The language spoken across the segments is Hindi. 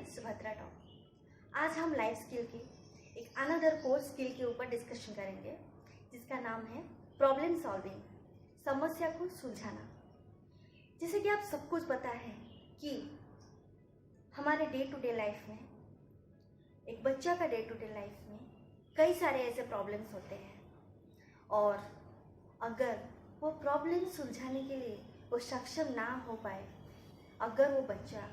सुभद्रा टॉप। आज हम लाइफ स्किल की एक अनदर कोर स्किल के ऊपर डिस्कशन करेंगे जिसका नाम है प्रॉब्लम सॉल्विंग, समस्या को सुलझाना। जैसे कि आप सब कुछ पता है कि हमारे डे टू डे लाइफ में, एक बच्चा का डे टू डे लाइफ में कई सारे ऐसे प्रॉब्लम्स होते हैं और अगर वो प्रॉब्लम सुलझाने के लिए वो सक्षम ना हो पाए, अगर वो बच्चा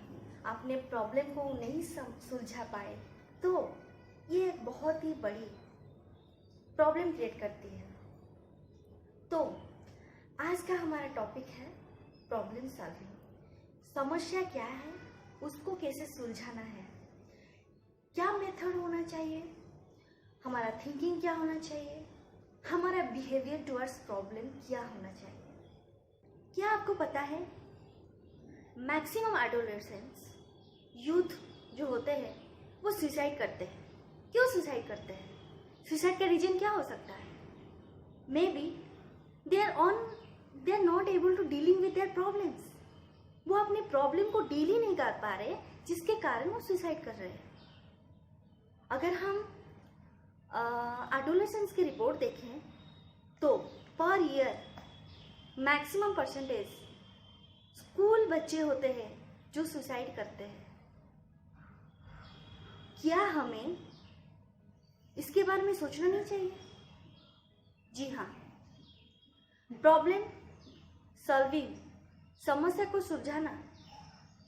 अपने प्रॉब्लम को नहीं सुलझा पाए तो ये एक बहुत ही बड़ी प्रॉब्लम क्रिएट करती है। तो आज का हमारा टॉपिक है प्रॉब्लम सॉल्विंग। समस्या क्या है, उसको कैसे सुलझाना है, क्या मेथड होना चाहिए, हमारा थिंकिंग क्या होना चाहिए, हमारा बिहेवियर टुवर्ड्स प्रॉब्लम क्या होना चाहिए। क्या आपको पता है मैक्सिमम एडोलेसेंट्स, यूथ जो होते हैं वो सुसाइड करते हैं। क्यों सुसाइड करते हैं? सुसाइड का रीजन क्या हो सकता है? May be they are not able to dealing with their problems. वो अपने प्रॉब्लम को डील ही नहीं कर पा रहे, जिसके कारण वो सुसाइड कर रहे हैं। अगर हम एडोलेसेंट्स की रिपोर्ट देखें तो per year maximum percentage school बच्चे होते हैं जो सुसाइड करते हैं। क्या हमें इसके बारे में सोचना नहीं चाहिए? जी हाँ, प्रॉब्लम सॉल्विंग, समस्या को सुलझाना,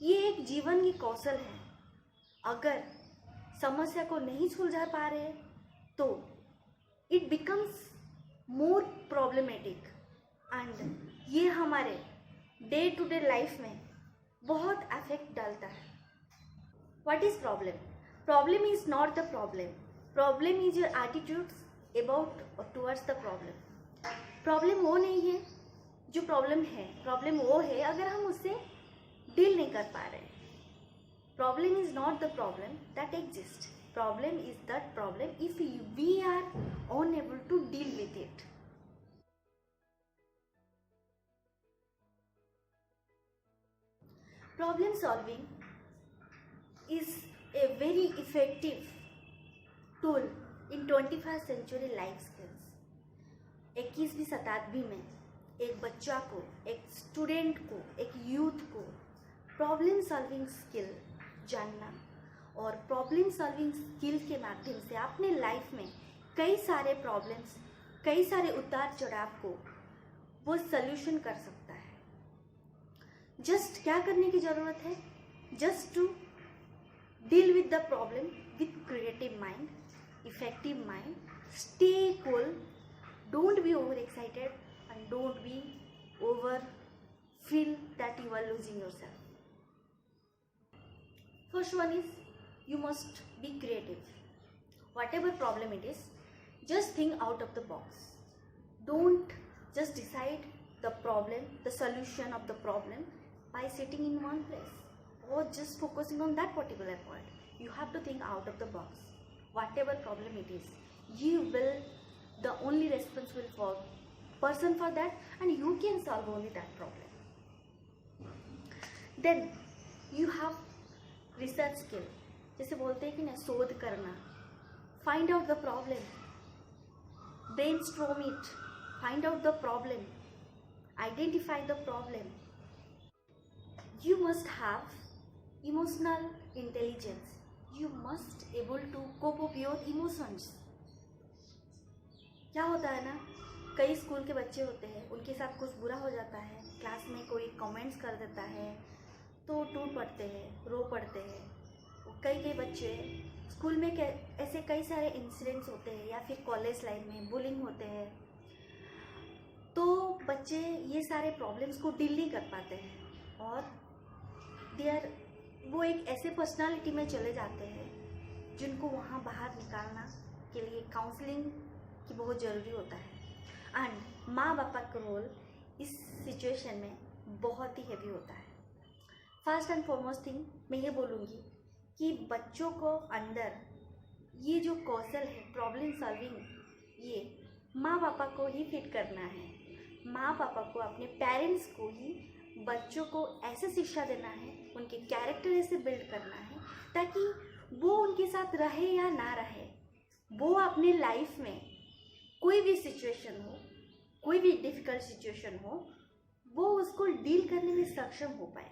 ये एक जीवन की कौशल है। अगर समस्या को नहीं सुलझा पा रहे तो it becomes more problematic and ये हमारे डे टू डे लाइफ में बहुत अफेक्ट डालता है। What is problem? Problem is not the problem, problem is your attitudes about और टुवर्ड्स द प्रॉब्लम। प्रॉब्लम वो नहीं है जो प्रॉब्लम है, प्रॉब्लम वो है अगर हम उससे डील नहीं कर पा रहे। Problem is not the problem that exist, problem is that problem if we are unable to deal with it. Problem solving is a very effective tool in 21st century life skills. 21वीं शताब्दी में एक बच्चा को, एक स्टूडेंट को, एक यूथ को प्रॉब्लम सॉल्विंग स्किल जानना और प्रॉब्लम सॉल्विंग स्किल के माध्यम से अपने लाइफ में कई सारे प्रॉब्लम्स, कई सारे उतार चढ़ाव को वो सल्यूशन कर सकता है। जस्ट क्या करने की जरूरत है? Just to deal with the problem with creative mind, effective mind, stay cool, don't be over excited and don't be over feel that you are losing yourself. First one is you must be creative. Whatever problem it is, just think out of the box. Don't just decide the problem, the solution of the problem by sitting in one place or just focusing on that particular point. You have to think out of the box. Whatever problem it is, you will the only responsible person for that, and you can solve only that problem. Then you have research skill. जैसे बोलते हैं कि ना, शोध करना, find out the problem, brainstorm it, find out the problem, identify the problem. You must have emotional intelligence, you must able to cope up your emotions. क्या होता है ना, कई स्कूल के बच्चे होते हैं, उनके साथ कुछ बुरा हो जाता है, क्लास में कोई कमेंट्स कर देता है तो टूट पड़ते हैं, रो पड़ते हैं। कई बच्चे स्कूल में ऐसे कई सारे इंसिडेंट्स होते हैं या फिर कॉलेज लाइफ में बुलिंग होते हैं, तो बच्चे ये सारे प्रॉब्लम्स को डील नहीं कर पाते हैं और वो एक ऐसे पर्सनालिटी में चले जाते हैं जिनको वहाँ बाहर निकालना के लिए काउंसलिंग की बहुत ज़रूरी होता है। एंड माँ बाप का रोल इस सिचुएशन में बहुत ही हेवी होता है। फर्स्ट एंड फॉरमोस्ट थिंग मैं ये बोलूँगी कि बच्चों को अंदर ये जो कौशल है प्रॉब्लम सॉल्विंग, ये माँ पापा को ही फिट करना है। माँ पापा को, अपने पेरेंट्स को ही बच्चों को ऐसे शिक्षा देना है, उनके कैरेक्टर ऐसे बिल्ड करना है ताकि वो उनके साथ रहे या ना रहे, वो अपने लाइफ में कोई भी सिचुएशन हो, कोई भी डिफिकल्ट सिचुएशन हो, वो उसको डील करने में सक्षम हो पाए।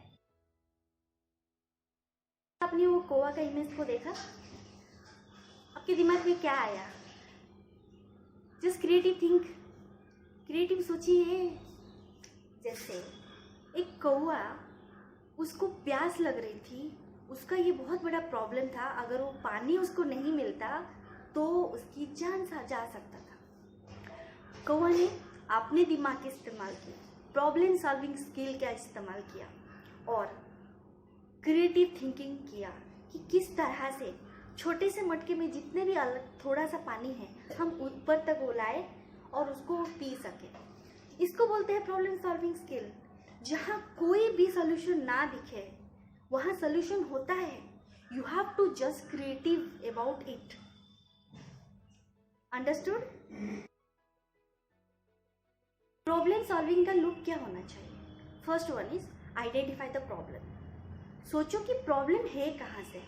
आपने वो कोआ का इमेज को देखा, आपके दिमाग में क्या आया? जस्ट क्रिएटिव थिंक, क्रिएटिव सोचिए। जैसे एक कौआ, उसको प्यास लग रही थी, उसका ये बहुत बड़ा प्रॉब्लम था, अगर वो पानी उसको नहीं मिलता तो उसकी जान जा सकता था। कौआ ने अपने दिमाग का इस्तेमाल किया, प्रॉब्लम सॉल्विंग स्किल का इस्तेमाल किया और क्रिएटिव थिंकिंग किया कि किस तरह से छोटे से मटके में जितने भी थोड़ा सा पानी है हम ऊपर तक वो लाए और उसको पी सके। इसको बोलते हैं प्रॉब्लम सॉल्विंग स्किल। जहाँ कोई भी सोल्यूशन ना दिखे वहाँ सोल्यूशन होता है। You have to just creative about it. Understood? Problem solving का लुक क्या होना चाहिए? First one is identify the problem. सोचो कि प्रॉब्लम है कहाँ से,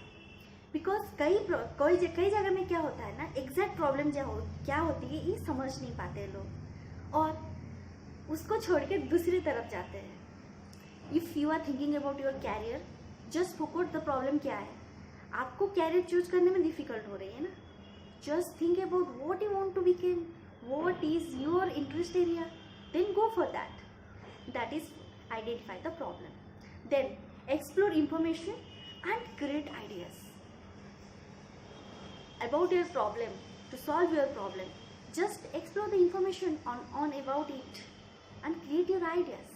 बिकॉज कई जगह में क्या होता है ना, एग्जैक्ट प्रॉब्लम क्या होती है ये समझ नहीं पाते लोग और उसको छोड़ के दूसरी तरफ जाते हैं। If you are thinking about your career, just focus the problem क्या है। आपको कैरियर चूज करने में डिफिकल्ट हो रही है ना, just think about what you want to become, what is your interest area, then go for that. That is identify the problem. Then explore information and create ideas about your problem to solve your problem. Just explore the information on about it and create your ideas.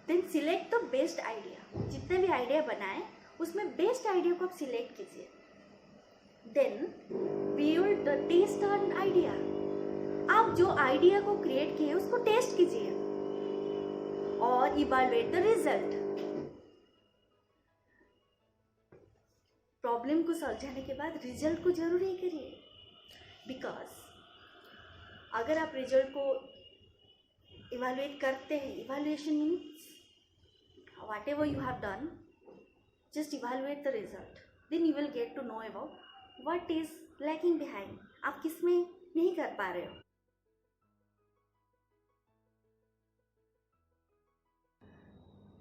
Then select the best idea. जितने भी आइडिया बनाए उसमें बेस्ट आइडिया को आप सिलेक्ट कीजिए। Then build the test on idea. आप जो आइडिया को क्रिएट किए उसको टेस्ट कीजिए और इवैल्यूएट द रिजल्ट। प्रॉब्लम को सुलझाने के बाद रिजल्ट को जरूर ही करिए, बिकॉज अगर आप रिजल्ट को इवैल्यूएट करते हैं, evaluation means what ever you have done, just evaluate the result, then you will get to know about what is lacking behind, आप किस में नहीं कर पा रहे हो।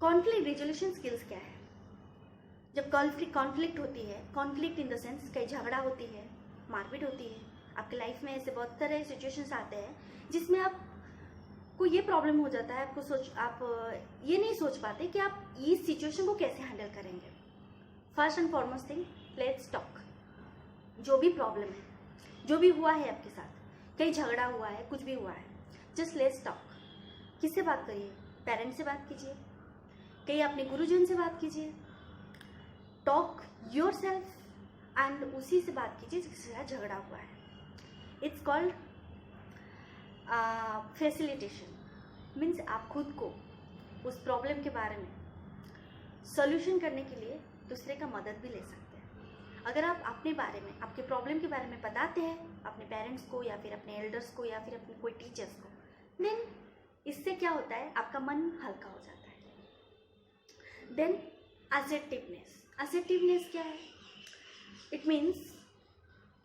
कॉन्फ्लिक्ट रिजोल्यूशन स्किल्स क्या है? जब कॉन्फ्लिक्ट होती है, कॉन्फ्लिक्ट इन द सेंस कई झगड़ा होती है, मारपीट होती है, आपके लाइफ में ऐसे बहुत तरह सिचुएशंस आते हैं जिसमें आपको ये प्रॉब्लम हो जाता है, आप ये नहीं सोच पाते कि आप इस सिचुएशन को कैसे हैंडल करेंगे। First and foremost thing, let's talk. जो भी प्रॉब्लम है, जो भी हुआ है आपके साथ, कहीं झगड़ा हुआ है, कुछ भी हुआ है, जस्ट लेट्स टॉक। किससे बात करिए? पेरेंट्स से बात कीजिए, कहीं अपने गुरुजन से बात कीजिए। टॉक योर सेल्फ एंड उसी से बात कीजिए जिसके साथ झगड़ा हुआ है। It's called facilitation. मीन्स आप खुद को उस प्रॉब्लम के बारे में सॉल्यूशन करने के लिए दूसरे का मदद भी ले सकते हैं। अगर आप अपने बारे में, आपके प्रॉब्लम के बारे में बताते हैं अपने पेरेंट्स को या फिर अपने एल्डर्स को या फिर अपने कोई टीचर्स को, देन इससे क्या होता है, आपका मन हल्का हो जाता है। Then assertiveness. असर्टिवनेस क्या है? इट मीन्स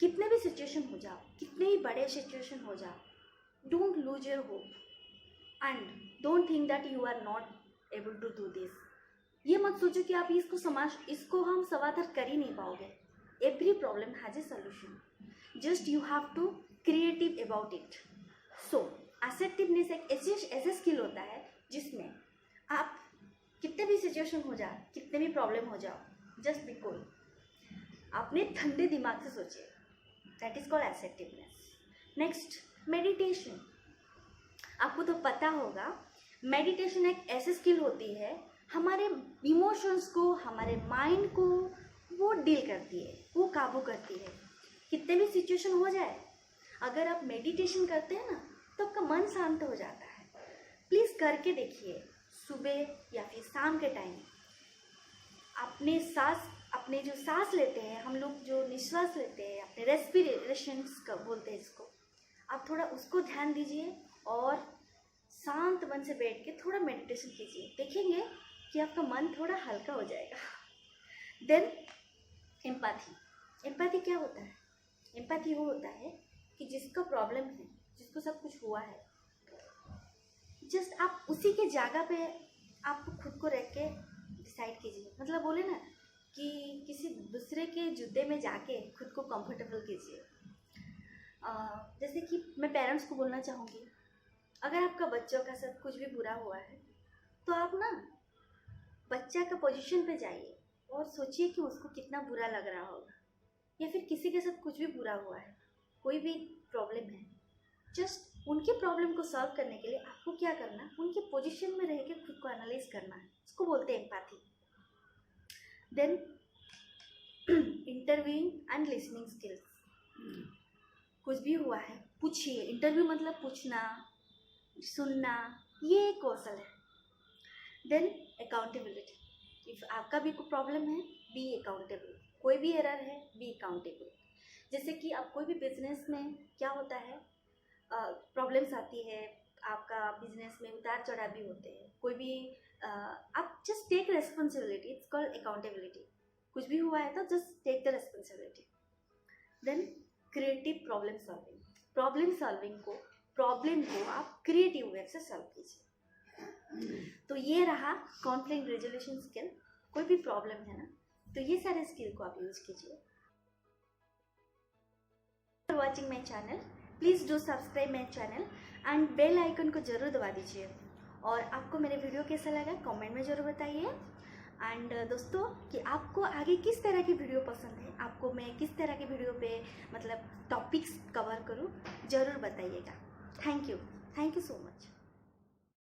कितने भी सिचुएशन हो जाओ, कितने भी बड़े सिचुएशन हो जाओ, don't lose your hope and don't think that you are not able to do this. ये मत सोचो कि आप इसको हम समाधान कर ही नहीं पाओगे। Every problem has a solution, just you have to creative about it. So assertiveness एक ऐसे स्किल होता है जिसमें आप कितने भी सिचुएशन हो जाए, कितने भी प्रॉब्लम हो जाओ, जस्ट बी कूल। अपने ठंडे दिमाग से सोचिए, that is called assertiveness. Next, meditation. आपको तो पता होगा, मेडिटेशन एक ऐसी स्किल होती है, हमारे इमोशंस को, हमारे माइंड को वो डील करती है, वो काबू करती है। कितने भी सिचुएशन हो जाए, अगर आप मेडिटेशन करते हैं ना तो आपका मन शांत हो जाता है। प्लीज़ करके देखिए, सुबह या फिर शाम के टाइम अपने जो सांस लेते हैं हम लोग, जो निश्वास लेते हैं, अपने रेस्पिरेशंस का बोलते हैं इसको, आप थोड़ा उसको ध्यान दीजिए और शांत मन से बैठ के थोड़ा मेडिटेशन कीजिए। देखिए देखेंगे कि आपका मन थोड़ा हल्का हो जाएगा। देन एम्पैथी क्या होता है? एम्पैथी वो होता है कि जिसका प्रॉब्लम है, जिसको सब कुछ हुआ है, जस्ट आप उसी के जगह पे आप खुद को रख के डिसाइड कीजिए। मतलब बोले ना कि किसी दूसरे के जूते में जाके खुद को कंफर्टेबल कीजिए। जैसे कि मैं पेरेंट्स को बोलना चाहूँगी, अगर आपका बच्चों का साथ कुछ भी बुरा हुआ है तो आप ना बच्चा का पोजीशन पे जाइए और सोचिए कि उसको कितना बुरा लग रहा होगा। या फिर किसी के साथ कुछ भी बुरा हुआ है, कोई भी प्रॉब्लम है, जस्ट उनके प्रॉब्लम को सॉल्व करने के लिए आपको क्या करना, उनके पोजीशन में रह के खुद को एनालाइज करना है। इसको बोलते हैं empathy. Then interviewing and listening skills. कुछ भी हुआ है पूछिए। इंटरव्यू मतलब पूछना, सुनना, ये एक कौशल है। Then accountability. इफ आपका भी कोई प्रॉब्लम है, बी अकाउंटेबल। कोई भी एरर है, बी अकाउंटेबल। जैसे कि आप कोई भी बिजनेस में क्या होता है, प्रॉब्लम्स आती है, आपका बिजनेस में उतार चढ़ाव भी होते हैं, कोई भी आप just take responsibility. It's called accountability. कुछ भी हुआ है तो just take the responsibility. Then creative problem solving. Problem को आप क्रिएटिव वे से सॉल्व कीजिए। तो ये रहा कॉन्फ्लिक्ट रेजोल्यूशन स्किल। कोई भी प्रॉब्लम है ना, तो ये सारे स्किल को आप यूज कीजिए। For watching my channel, please do subscribe my channel and bell icon को ज़रूर दबा दीजिए। और आपको मेरे वीडियो कैसा लगा कमेंट में ज़रूर बताइए। एंड दोस्तों, कि आपको आगे किस तरह की वीडियो पसंद है, आपको मैं किस तरह के वीडियो पे मतलब टॉपिक्स कवर करूं, ज़रूर बताइएगा। Thank you so much.